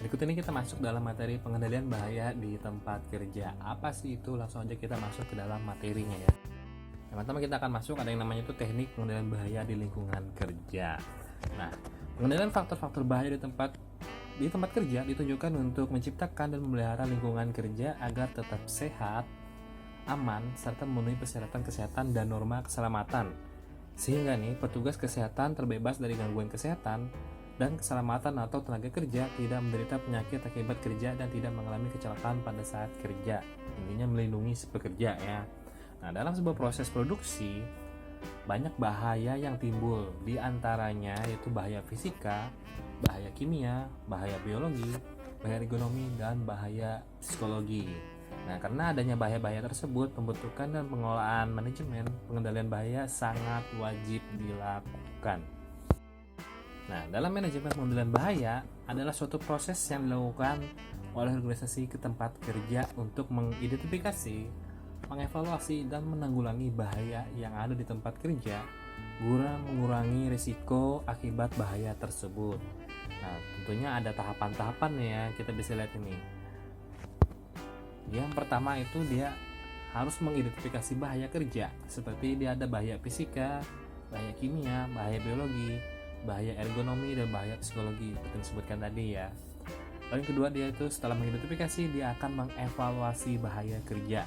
Berikut ini kita masuk dalam materi pengendalian bahaya di tempat kerja. Apa sih itu? Langsung aja kita masuk ke dalam materinya ya. Yang pertama kita akan masuk ada yang namanya itu teknik pengendalian bahaya di lingkungan kerja. Nah, pengendalian faktor-faktor bahaya di tempat kerja ditujukan untuk menciptakan dan memelihara lingkungan kerja agar tetap sehat, aman, serta memenuhi persyaratan kesehatan dan norma keselamatan. Sehingga nih petugas kesehatan terbebas dari gangguan kesehatan dan keselamatan atau tenaga kerja, tidak menderita penyakit akibat kerja dan tidak mengalami kecelakaan pada saat kerja. Intinya melindungi si pekerja ya. Nah, dalam sebuah proses produksi banyak bahaya yang timbul, di antaranya yaitu bahaya fisika, bahaya kimia, bahaya biologi, bahaya ergonomi, dan bahaya psikologi. Nah, karena adanya bahaya-bahaya tersebut, pembentukan dan pengelolaan manajemen pengendalian bahaya sangat wajib dilakukan. Nah, dalam manajemen pengendalian bahaya adalah suatu proses yang dilakukan oleh organisasi ke tempat kerja untuk mengidentifikasi, mengevaluasi, dan menanggulangi bahaya yang ada di tempat kerja guna mengurangi risiko akibat bahaya tersebut. Nah, tentunya ada tahapan-tahapan ya, kita bisa lihat ini. Yang pertama itu dia harus mengidentifikasi bahaya kerja, seperti dia ada bahaya fisika, bahaya kimia, bahaya biologi, bahaya ergonomi, dan bahaya psikologi seperti disebutkan tadi ya. Lalu yang kedua, dia itu setelah mengidentifikasi, dia akan mengevaluasi bahaya kerja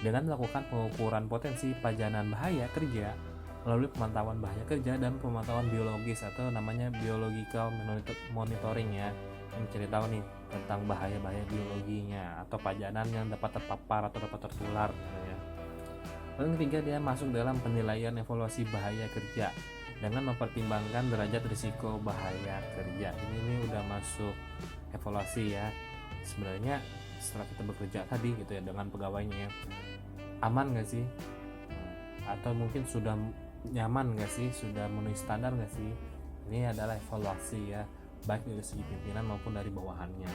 dengan melakukan pengukuran potensi pajanan bahaya kerja melalui pemantauan bahaya kerja dan pemantauan biologis atau namanya biological monitoring ya, yang mencari tahu nih tentang bahaya-bahaya biologinya atau pajanan yang dapat terpapar atau dapat tertular ya. Lalu yang ketiga, dia masuk dalam penilaian evaluasi bahaya kerja dengan mempertimbangkan derajat risiko bahaya kerja. Ini udah masuk evaluasi ya. Sebenarnya setelah kita bekerja tadi gitu ya dengan pegawainya ya, aman gak sih? Atau mungkin sudah nyaman gak sih? Sudah memenuhi standar gak sih? Ini adalah evaluasi ya, baik dari segi pimpinan maupun dari bawahannya.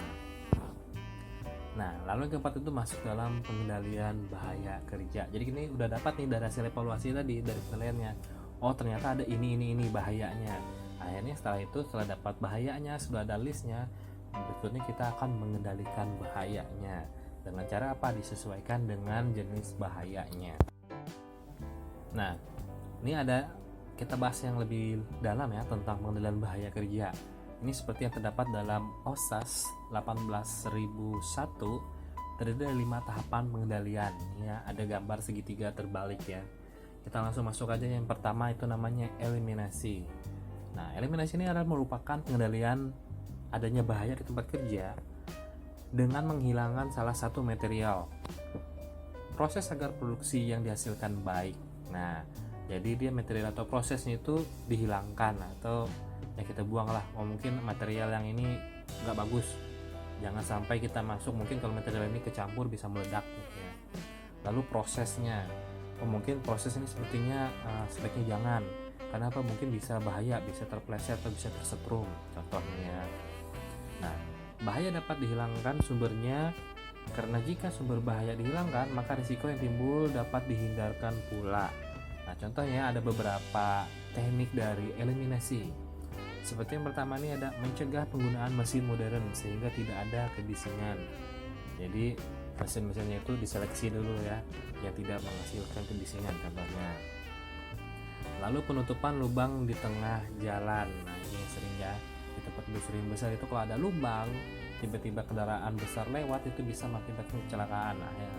Nah, lalu yang keempat itu masuk dalam pengendalian bahaya kerja. Jadi ini udah dapat nih dari hasil evaluasi tadi, dari penilaiannya. Oh, ternyata ada ini bahayanya. Akhirnya setelah dapat bahayanya, sudah ada listnya, berikutnya kita akan mengendalikan bahayanya. Dengan cara apa? Disesuaikan dengan jenis bahayanya. Nah, ini kita bahas yang lebih dalam ya tentang pengendalian bahaya kerja. Ini seperti yang terdapat dalam OSAS 18001, terdiri dari 5 tahapan pengendalian. Ya, ada gambar segitiga terbalik ya. Kita langsung masuk aja. Yang pertama itu namanya eliminasi. Nah, eliminasi ini adalah merupakan pengendalian adanya bahaya di tempat kerja dengan menghilangkan salah satu material. Proses agar produksi yang dihasilkan baik. Nah, jadi dia material atau prosesnya itu dihilangkan atau ya kita buang lah. Mungkin material yang ini nggak bagus, jangan sampai kita masuk. Mungkin kalau material ini kecampur bisa meledak gitu ya. Lalu prosesnya, mungkin proses ini sepertinya sebaiknya jangan. Karena apa? Mungkin bisa bahaya, bisa terpleset atau bisa tersetrum contohnya. Nah, bahaya dapat dihilangkan sumbernya, karena jika sumber bahaya dihilangkan maka risiko yang timbul dapat dihindarkan pula. Nah, contohnya ada beberapa teknik dari eliminasi. Seperti yang pertama ini ada mencegah penggunaan mesin modern sehingga tidak ada kebisingan. Jadi mesin-mesinnya itu diseleksi dulu ya, yang tidak menghasilkan kebisingan contohnya. Lalu penutupan lubang di tengah jalan. Nah, ini sering ya di tempat industri besar itu kalau ada lubang, tiba-tiba kendaraan besar lewat itu bisa mengakibatkan kecelakaan. Nah, ya,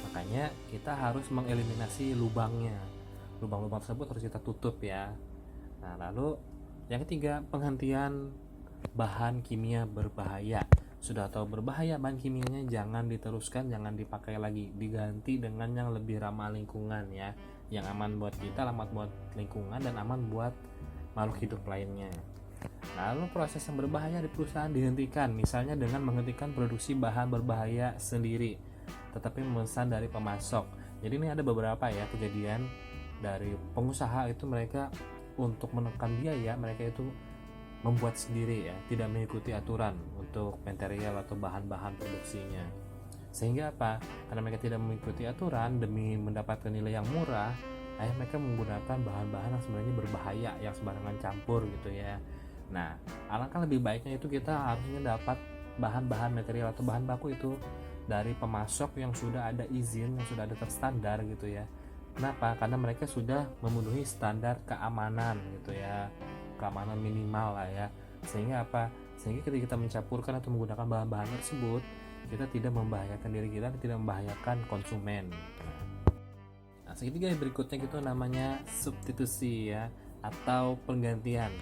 makanya kita harus mengeliminasi lubangnya. Lubang-lubang tersebut harus kita tutup ya. Nah, lalu yang ketiga, penghentian bahan kimia berbahaya. Sudah tahu berbahaya bahan kimianya, jangan diteruskan, jangan dipakai lagi, diganti dengan yang lebih ramah lingkungan ya, yang aman buat kita, aman buat lingkungan, dan aman buat makhluk hidup lainnya. Lalu proses yang berbahaya di perusahaan dihentikan, misalnya dengan menghentikan produksi bahan berbahaya sendiri, tetapi memesan dari pemasok. Jadi ini ada beberapa ya kejadian dari pengusaha itu, mereka untuk menekan biaya, mereka itu membuat sendiri ya, tidak mengikuti aturan untuk material atau bahan-bahan produksinya. Sehingga apa? Karena mereka tidak mengikuti aturan demi mendapatkan nilai yang murah, akhirnya mereka menggunakan bahan-bahan yang sebenarnya berbahaya, yang sembarangan campur gitu ya. Nah, alangkah lebih baiknya itu kita harusnya dapat bahan-bahan material atau bahan baku itu dari pemasok yang sudah ada izin, yang sudah ada terstandar gitu ya. Kenapa? Karena mereka sudah memenuhi standar keamanan gitu ya, keamanan minimal lah ya. Sehingga apa? Sehingga ketika kita mencampurkan atau menggunakan bahan-bahan tersebut, kita tidak membahayakan diri kita dan tidak membahayakan konsumen. Nah, segitiga berikutnya itu namanya substitusi ya, atau penggantian.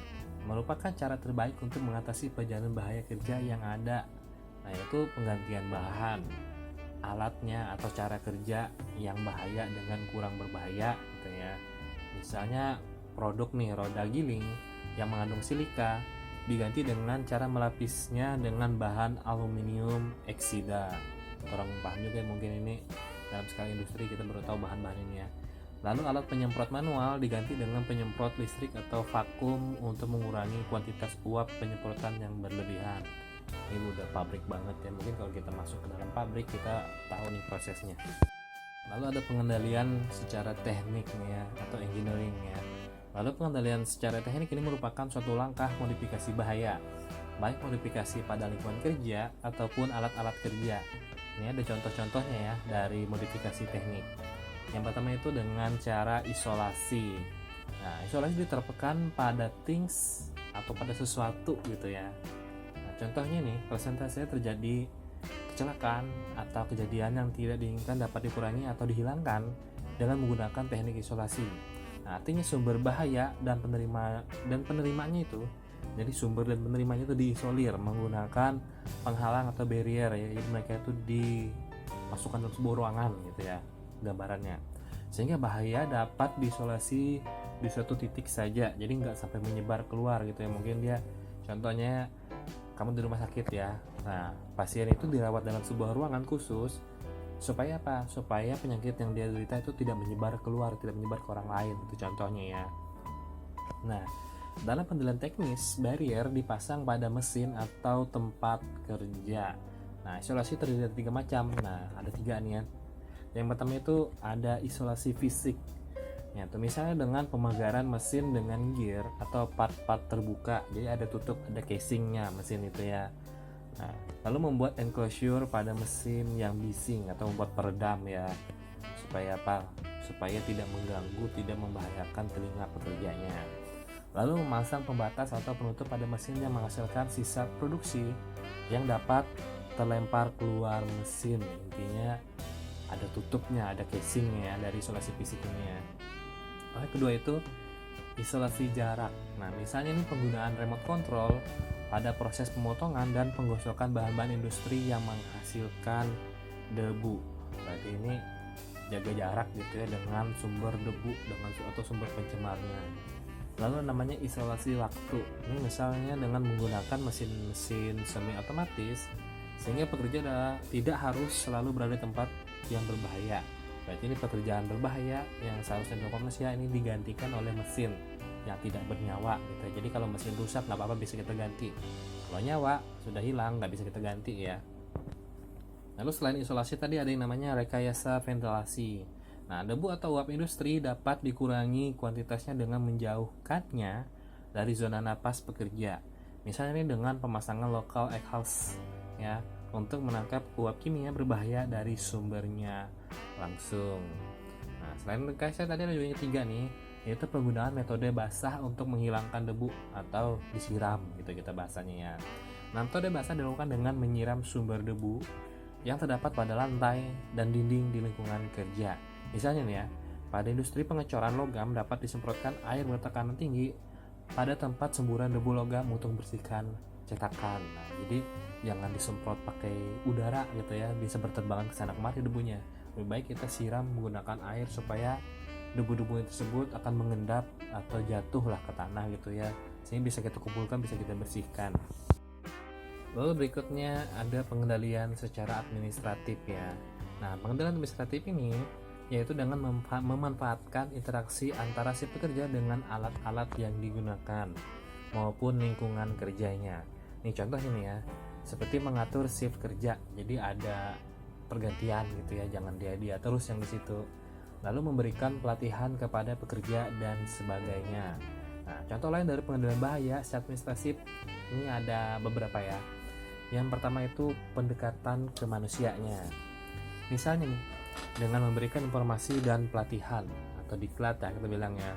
Merupakan cara terbaik untuk mengatasi perjalanan bahaya kerja yang ada. Nah, yaitu penggantian bahan, alatnya atau cara kerja yang bahaya dengan kurang berbahaya gitu ya. Misalnya produk nih roda giling yang mengandung silika diganti dengan cara melapisnya dengan bahan aluminium eksida. Orang paham juga mungkin ini dalam skala industri, kita baru tahu bahan-bahan ini ya. Lalu alat penyemprot manual diganti dengan penyemprot listrik atau vakum untuk mengurangi kuantitas uap penyemprotan yang berlebihan. Ini udah pabrik banget ya, mungkin kalau kita masuk ke dalam pabrik kita tahu nih prosesnya. Lalu ada pengendalian secara teknik nih ya, atau engineering ya. Lalu pengendalian secara teknik ini merupakan suatu langkah modifikasi bahaya, baik modifikasi pada lingkungan kerja ataupun alat-alat kerja. Ini ada contoh-contohnya ya dari modifikasi teknik. Yang pertama itu dengan cara isolasi. Nah, isolasi diterapkan pada things atau pada sesuatu gitu ya. Contohnya nih, presentasinya terjadi kecelakaan atau kejadian yang tidak diinginkan dapat dikurangi atau dihilangkan dengan menggunakan teknik isolasi. Nah, artinya sumber bahaya dan penerimanya itu, jadi sumber dan penerimanya itu diisolir menggunakan penghalang atau barrier ya. Jadi mereka itu dimasukkan dalam sebuah ruangan gitu ya, gambarannya. Sehingga bahaya dapat diisolasi di suatu titik saja. Jadi nggak sampai menyebar keluar gitu ya. Mungkin dia contohnya kamu di rumah sakit ya. Nah, pasien itu dirawat dalam sebuah ruangan khusus supaya apa? Supaya penyakit yang dia derita itu tidak menyebar keluar, tidak menyebar ke orang lain. Itu contohnya ya. Nah, dalam penilaian teknis, barrier dipasang pada mesin atau tempat kerja. Nah, isolasi terdiri dari 3 macam. Nah, ada 3 nih ya. Yang pertama itu ada isolasi fisik. Ya, tuh misalnya dengan pemagaran mesin dengan gear atau part-part terbuka, jadi ada tutup, ada casingnya mesin itu ya. Nah, lalu membuat enclosure pada mesin yang bising atau membuat peredam ya, supaya apa? Supaya tidak mengganggu, tidak membahayakan telinga pekerjanya. Lalu memasang pembatas atau penutup pada mesin yang menghasilkan sisa produksi yang dapat terlempar keluar mesin. Intinya ada tutupnya, ada casingnya dari isolasi fisik ini ya. Yang kedua itu isolasi jarak. Nah, misalnya ini penggunaan remote control pada proses pemotongan dan penggosokan bahan-bahan industri yang menghasilkan debu. Berarti ini jaga jarak gitu ya dengan sumber debu atau sumber pencemarnya. Lalu namanya isolasi waktu. Ini misalnya dengan menggunakan mesin-mesin semi otomatis sehingga pekerja tidak harus selalu berada di tempat yang berbahaya. Berarti ini pekerjaan berbahaya yang seharusnya dilakukan manusia ini digantikan oleh mesin yang tidak bernyawa gitu. Jadi kalau mesin rusak nggak apa-apa, bisa kita ganti. Kalau nyawa sudah hilang nggak bisa kita ganti ya. Lalu selain isolasi tadi ada yang namanya rekayasa ventilasi. Nah, debu atau uap industri dapat dikurangi kuantitasnya dengan menjauhkannya dari zona napas pekerja. Misalnya ini dengan pemasangan local exhaust ya, untuk menangkap uap kimia berbahaya dari sumbernya langsung. Nah, selain rekayasa tadi ada juga yang 3 nih, yaitu penggunaan metode basah untuk menghilangkan debu atau disiram gitu kita bahasanya ya. Nah, metode basah dilakukan dengan menyiram sumber debu yang terdapat pada lantai dan dinding di lingkungan kerja. Misalnya nih ya, pada industri pengecoran logam dapat disemprotkan air bertekanan tinggi pada tempat semburan debu logam untuk membersihkan cetakan. Nah, jadi jangan disemprot pakai udara gitu ya, bisa berterbangan ke sana kemari debunya. Lebih baik kita siram menggunakan air supaya debu-debu tersebut akan mengendap atau jatuhlah ke tanah gitu ya, sehingga bisa kita kumpulkan, bisa kita bersihkan. Lalu berikutnya ada pengendalian secara administratif ya. Nah, pengendalian administratif ini yaitu dengan memanfaatkan interaksi antara si pekerja dengan alat-alat yang digunakan maupun lingkungan kerjanya. Nih contoh ini ya, seperti mengatur shift kerja. Jadi ada pergantian gitu ya, jangan dia terus yang di situ. Lalu memberikan pelatihan kepada pekerja dan sebagainya. Nah, contoh lain dari pengendalian bahaya secara administratif ini ada beberapa ya. Yang pertama itu pendekatan ke manusianya. Misalnya nih, dengan memberikan informasi dan pelatihan atau diklat ya kita bilangnya,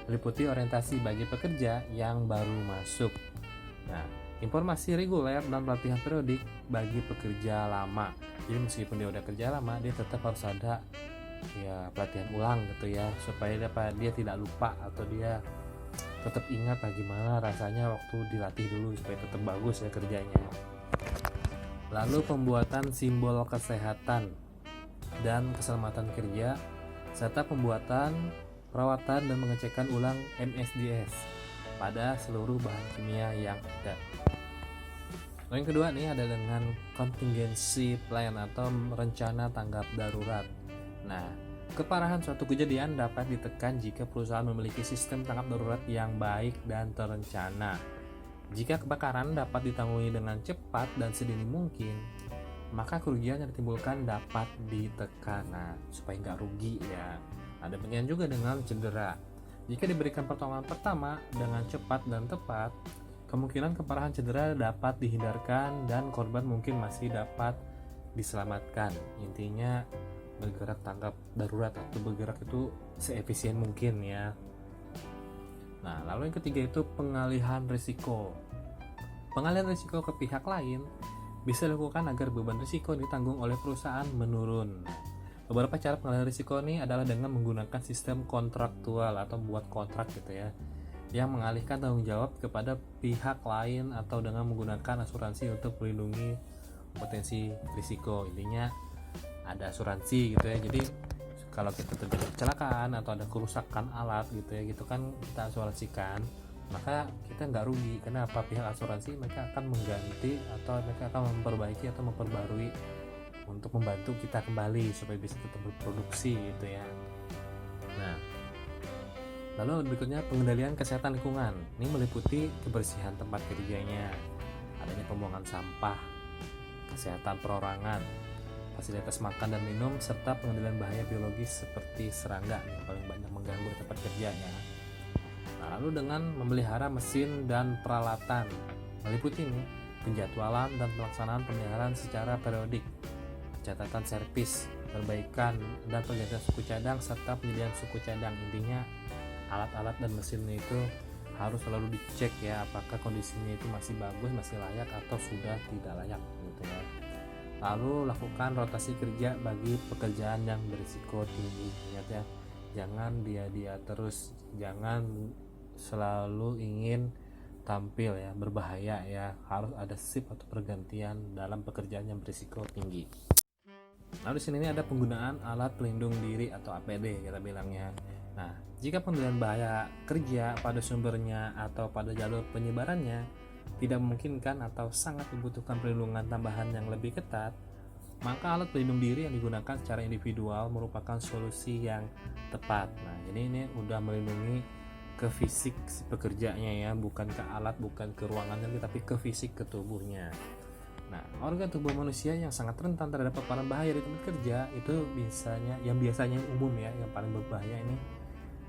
meliputi orientasi bagi pekerja yang baru masuk. Nah, informasi reguler dan pelatihan periodik bagi pekerja lama. Jadi meskipun dia udah kerja lama, dia tetap harus ada ya pelatihan ulang gitu ya, supaya dia tidak lupa atau dia tetap ingat gimana rasanya waktu dilatih dulu supaya tetap bagus ya kerjanya. Lalu pembuatan simbol kesehatan dan keselamatan kerja serta pembuatan, perawatan dan pengecekan ulang MSDS pada seluruh bahan kimia yang ada. Lalu yang kedua nih ada dengan contingency plan atau rencana tanggap darurat. Nah, keparahan suatu kejadian dapat ditekan jika perusahaan memiliki sistem tanggap darurat yang baik dan terencana. Jika kebakaran dapat ditangani dengan cepat dan sedini mungkin, maka kerugian yang ditimbulkan dapat ditekan. Nah, supaya nggak rugi ya. Ada demikian juga dengan cedera. Jika diberikan pertolongan pertama dengan cepat dan tepat, kemungkinan keparahan cedera dapat dihindarkan dan korban mungkin masih dapat diselamatkan. Intinya bergerak tanggap darurat atau bergerak itu seefisien mungkin ya. Nah, lalu yang ketiga itu pengalihan risiko. Pengalihan risiko ke pihak lain bisa dilakukan agar beban risiko ditanggung oleh perusahaan menurun. Beberapa cara pengalihan risiko ini adalah dengan menggunakan sistem kontraktual atau buat kontrak gitu ya, yang mengalihkan tanggung jawab kepada pihak lain atau dengan menggunakan asuransi untuk melindungi potensi risiko. Intinya ada asuransi gitu ya, jadi kalau kita terjadi kecelakaan atau ada kerusakan alat gitu ya, gitu kan kita asuransikan, maka kita nggak rugi. Kenapa? Pihak asuransi mereka akan mengganti atau mereka akan memperbaiki atau memperbarui untuk membantu kita kembali supaya bisa tetap berproduksi gitu ya. Nah, lalu berikutnya pengendalian kesehatan lingkungan. Ini meliputi kebersihan tempat kerjanya, adanya pembuangan sampah, kesehatan perorangan, fasilitas makan dan minum, serta pengendalian bahaya biologis seperti serangga yang paling banyak mengganggu di tempat kerjanya. Nah, lalu dengan memelihara mesin dan peralatan, meliputi nih penjadwalan dan pelaksanaan pemeliharaan secara periodik, catatan servis, perbaikan dan pergantian suku cadang serta penyediaan suku cadang. Intinya alat-alat dan mesinnya itu harus selalu dicek ya, apakah kondisinya itu masih bagus, masih layak atau sudah tidak layak gitu ya. Lalu lakukan rotasi kerja bagi pekerjaan yang berisiko tinggi. Ingat ya, jangan dia terus, jangan selalu ingin tampil ya, berbahaya ya. Harus ada shift atau pergantian dalam pekerjaan yang berisiko tinggi. Lalu di sini ada penggunaan alat pelindung diri atau APD kita bilangnya. Nah, jika pengendalian bahaya kerja pada sumbernya atau pada jalur penyebarannya tidak memungkinkan atau sangat membutuhkan perlindungan tambahan yang lebih ketat, maka alat pelindung diri yang digunakan secara individual merupakan solusi yang tepat. Nah, jadi ini udah melindungi ke fisik si pekerjanya ya, bukan ke alat, bukan ke ruangannya, tapi ke fisik, ke tubuhnya. Nah, organ tubuh manusia yang sangat rentan terhadap paparan bahaya di tempat kerja itu biasanya umum ya, yang paling berbahaya ini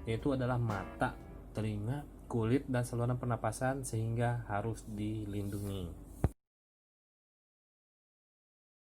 yaitu adalah mata, telinga, kulit dan saluran pernapasan, sehingga harus dilindungi.